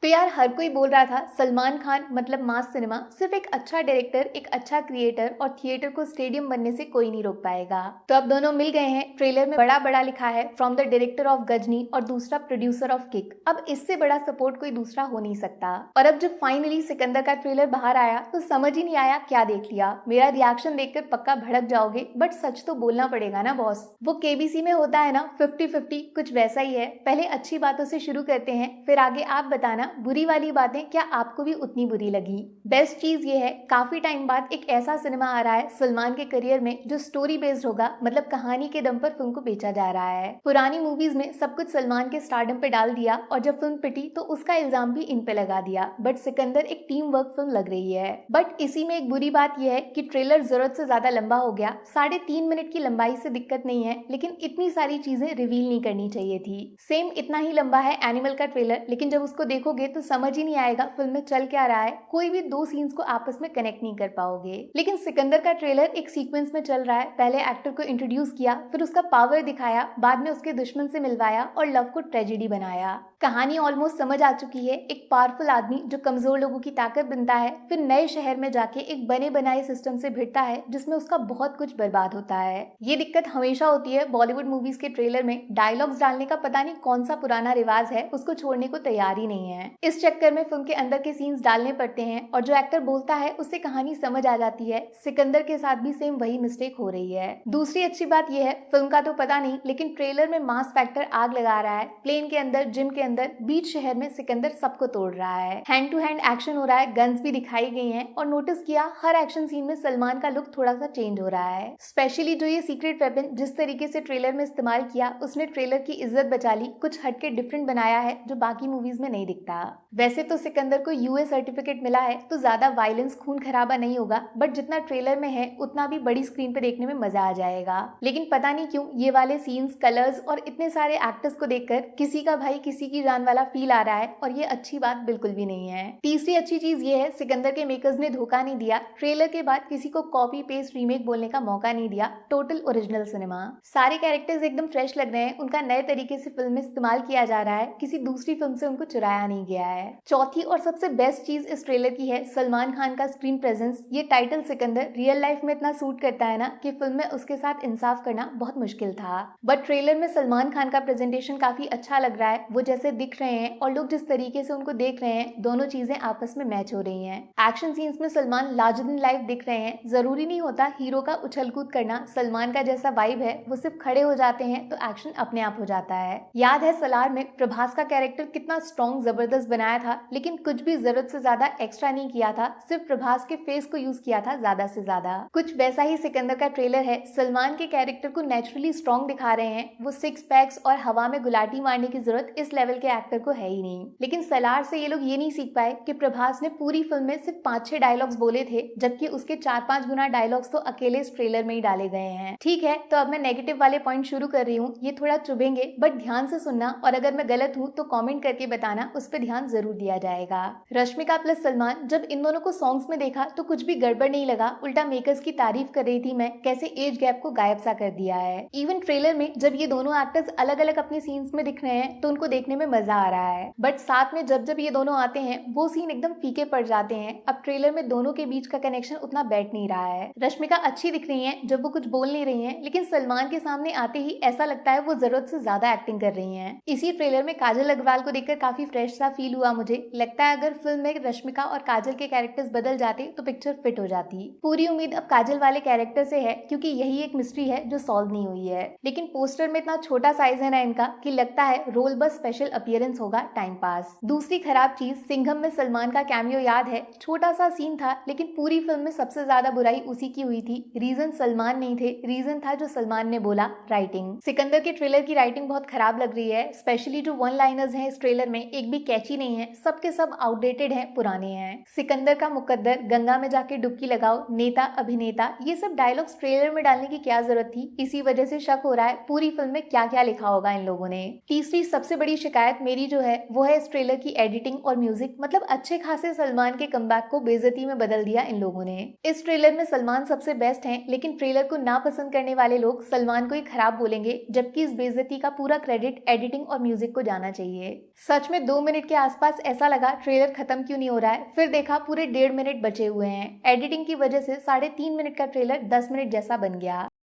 तो यार हर कोई बोल रहा था सलमान खान मतलब मास सिनेमा, सिर्फ एक अच्छा डायरेक्टर, एक अच्छा क्रिएटर और थिएटर को स्टेडियम बनने से कोई नहीं रोक पाएगा। तो अब दोनों मिल गए हैं। ट्रेलर में बड़ा बड़ा लिखा है from the director of Ghajini और दूसरा प्रोड्यूसर ऑफ किक। अब इससे बड़ा सपोर्ट कोई दूसरा हो नहीं सकता। और अब जब फाइनली सिकंदर का ट्रेलर बाहर आया तो समझ ही नहीं आया क्या देख लिया। मेरा रिएक्शन देखकर पक्का भड़क जाओगे, बट सच तो बोलना पड़ेगा ना बॉस। वो केबीसी में होता है ना 50-50, कुछ वैसा ही है। पहले अच्छी बातों से शुरू करते हैं, फिर आगे आप बताना बुरी वाली बातें क्या आपको भी उतनी बुरी लगी। बेस्ट चीज ये है, काफी टाइम बाद एक ऐसा सिनेमा आ रहा है सलमान के करियर में जो स्टोरी बेस्ड होगा, मतलब कहानी के दम पर फिल्म को बेचा जा रहा है। पुरानी मूवीज में सब कुछ सलमान के स्टारडम पे डाल दिया और जब फिल्म पिटी तो उसका इल्जाम भी इन पे लगा दिया। बट सिकंदर एक टीम वर्क फिल्म लग रही है। बट इसी में एक बुरी बात यह है कि ट्रेलर जरूरत से ज्यादा लंबा हो गया। 3.5 मिनट की लंबाई से दिक्कत नहीं है, लेकिन इतनी सारी चीजें रिवील नहीं करनी चाहिए थी। सेम इतना ही लंबा है एनिमल का ट्रेलर, लेकिन जब उसको देखोगे तो समझ ही नहीं आएगा फिल्म में चल क्या रहा है। कोई भी दो सीन्स को आपस में कनेक्ट नहीं कर पाओगे। लेकिन सिकंदर का ट्रेलर एक सीक्वेंस में चल रहा है। पहले एक्टर को इंट्रोड्यूस किया, फिर उसका पावर दिखाया, बाद में उसके दुश्मन से मिलवाया और लव को ट्रेजेडी बनाया। कहानी ऑलमोस्ट समझ आ चुकी है। एक पावरफुल आदमी जो कमजोर लोगों की ताकत बनता है, फिर नए शहर में जाके एक बने बनाए सिस्टम से भिड़ता है जिसमें उसका बहुत कुछ बर्बाद होता है। ये दिक्कत हमेशा होती है बॉलीवुड मूवीज के ट्रेलर में। डायलॉग्स डालने का पता नहीं कौन सा पुराना रिवाज है, उसको छोड़ने को तैयार ही नहीं है। इस चक्कर में फिल्म के अंदर के सीन्स डालने पड़ते हैं और जो एक्टर बोलता है उससे कहानी समझ आ जाती है। सिकंदर के साथ भी सेम वही मिस्टेक हो रही है। दूसरी अच्छी बात यह है, फिल्म का तो पता नहीं, लेकिन ट्रेलर में मास फैक्टर आग लगा रहा है। प्लेन के अंदर, जिम के अंदर, बीच शहर में सिकंदर सबको तोड़ रहा है। हैंड टू हैंड एक्शन हो रहा है, गन्स भी दिखाई गई हैं और नोटिस किया हर एक्शन सीन में सलमान का लुक थोड़ा सा चेंज हो रहा है। स्पेशली जो ये सीक्रेट वेपन जिस तरीके से ट्रेलर में इस्तेमाल किया, उसने ट्रेलर की इज्जत बचा ली। कुछ हटके डिफरेंट बनाया है जो बाकी मूवीज में नहीं दिखता। वैसे तो सिकंदर को यूए सर्टिफिकेट मिला है तो ज्यादा वायलेंस, खून खराबा नहीं होगा, बट जितना ट्रेलर में है उतना भी बड़ी स्क्रीन पे देखने में मजा आ जाएगा। लेकिन पता नहीं क्यों ये वाले सीन्स, कलर्स और इतने सारे एक्टर्स को देखकर किसी का भाई किसी की जान वाला फील आ रहा है और ये अच्छी बात बिल्कुल भी नहीं है। तीसरी अच्छी चीज ये है, सिकंदर के मेकर्स ने धोखा नहीं दिया। ट्रेलर के बाद किसी को कॉपी पेस्ट रीमेक बोलने का मौका नहीं दिया। Total original cinema. सारे कैरेक्टर्स एकदम फ्रेश लग रहे हैं, उनका नए तरीके से फिल्म में इस्तेमाल किया जा रहा है, किसी दूसरी फिल्म से उनको चुराया नहीं गया है। चौथी और सबसे बेस्ट चीज इस ट्रेलर की है सलमान खान का स्क्रीन प्रेजेंस। ये टाइटल सिकंदर रियल लाइफ में इतना सूट करता है ना कि फिल्म में उसके साथ इंसाफ करना बहुत मुश्किल था। बट ट्रेलर में सलमान खान का प्रेजेंटेशन काफी अच्छा लग रहा है। वो जैसे दिख रहे हैं और लोग जिस तरीके से उनको देख रहे हैं, दोनों चीजें आपस में मैच हो रही हैं। एक्शन सीन्स में सलमान लार्जर देन लाइफ दिख रहे हैं। जरूरी नहीं होता हीरो का उछल कूद करना। सलमान का जैसा वाइब है, वो सिर्फ खड़े हो जाते हैं तो एक्शन अपने आप हो जाता है। याद है सलार में प्रभास का कैरेक्टर कितना स्ट्रॉन्ग, जबरदस्त बनाया था, लेकिन कुछ भी जरूरत से ज्यादा एक्स्ट्रा नहीं किया था, सिर्फ प्रभास के फेस को यूज किया था ज्यादा से ज्यादा। कुछ वैसा ही सिकंदर का ट्रेलर है। सलमान के कैरेक्टर को नेचुरली स्ट्रॉन्ग दिखा रहे हैं। वो 6 पैक्स और हवा में गुलाटी मारने की जरूरत इस लेवल के एक्टर को है ही नहीं। लेकिन सलार से ये लोग ये नहीं सीख पाए कि प्रभास ने पूरी फिल्म में सिर्फ 5-6 डायलॉग्स बोले थे, जबकि उसके 4-5 गुना डायलॉग्स तो अकेले इस ट्रेलर में ही डाले गए हैं। ठीक है, तो अब मैं नेगेटिव वाले पॉइंट शुरू कर रही हूँ। ये थोड़ा चुभेंगे, बट ध्यान से सुनना और अगर मैं गलत हूँ तो कमेंट करके बताना, उस पर ध्यान जरूर दिया जाएगा। रश्मिका प्लस सलमान, जब इन दोनों को सॉन्ग्स में देखा तो कुछ भी गड़बड़ नहीं लगा। उल्टा मेकर्स की तारीफ कर रही थी मैं, कैसे एज गैप को गायब सा कर दिया है। इवन ट्रेलर में जब ये दोनों एक्टर्स अलग अलग अपने सीन्स में दिख रहे हैं तो उनको देखने में मजा आ रहा है, बट साथ में जब जब ये दोनों आते हैं वो सीन एकदम फीके पड़ जाते हैं। अब ट्रेलर में दोनों के बीच का कनेक्शन उतना बैठ नहीं रहा है। रश्मिका अच्छी दिख रही है जब वो कुछ बोल नहीं रही है, लेकिन सलमान के सामने आते ही ऐसा लगता है वो जरूरत से ज्यादा एक्टिंग कर रही है। इसी ट्रेलर में काजल अग्रवाल को देखकर काफी फ्रेश सा फील हुआ मुझे। लगता है अगर फिल्म में रश्मिका और काजल के कैरेक्टर्स बदल जाते तो पिक्चर फिट हो जाती। पूरी उम्मीद अब काजल वाले कैरेक्टर से है, क्योंकि यही एक मिस्ट्री है जो सॉल्व नहीं हुई है। लेकिन पोस्टर में इतना छोटा साइज है ना इनका कि लगता है रोल बस स्पेशल अपीयरेंस होगा, टाइम पास। दूसरी खराब चीज, सिंघम में सलमान का कैमियो याद है? छोटा सा सीन था, लेकिन पूरी फिल्म में सबसे ज्यादा बुराई उसी की हुई थी। रीजन सलमान नहीं थे, रीजन था जो सलमान ने बोला, राइटिंग। सिकंदर के ट्रेलर की राइटिंग बहुत खराब लग रही है। स्पेशली जो वन लाइनर्स हैं इस ट्रेलर में, एक भी कैची नहीं है। सबके सब आउटडेटेड हैं, पुराने हैं। सिकंदर का मुकद्दर, गंगा में जाके डुबकी लगाओ, नेता अभिनेता, ये सब डायलॉग्स ट्रेलर में डालने की क्या जरूरत थी? इसी वजह से शक हो रहा है पूरी फिल्म में क्या क्या लिखा होगा इन लोगों ने। तीसरी सबसे बड़ी शिकायत मेरी जो है वो है इस ट्रेलर की एडिटिंग और म्यूजिक। मतलब अच्छे खासे सलमान के कमबैक को बेइज्जती में बदल दिया इन लोगों ने। इस ट्रेलर में सलमान सबसे बेस्ट हैं, लेकिन ट्रेलर को ना पसंद करने वाले लोग सलमान को ही खराब बोलेंगे, जबकि इस बेइज्जती का पूरा क्रेडिट एडिटिंग और म्यूजिक को जाना चाहिए। सच में 2 मिनट के आसपास ऐसा लगा ट्रेलर खत्म क्यों नहीं हो रहा है, फिर देखा पूरे 1.5 मिनट बचे हुए हैं। एडिटिंग की वजह से 3.5 मिनट का ट्रेलर 10 मिनट जैसा बन गया।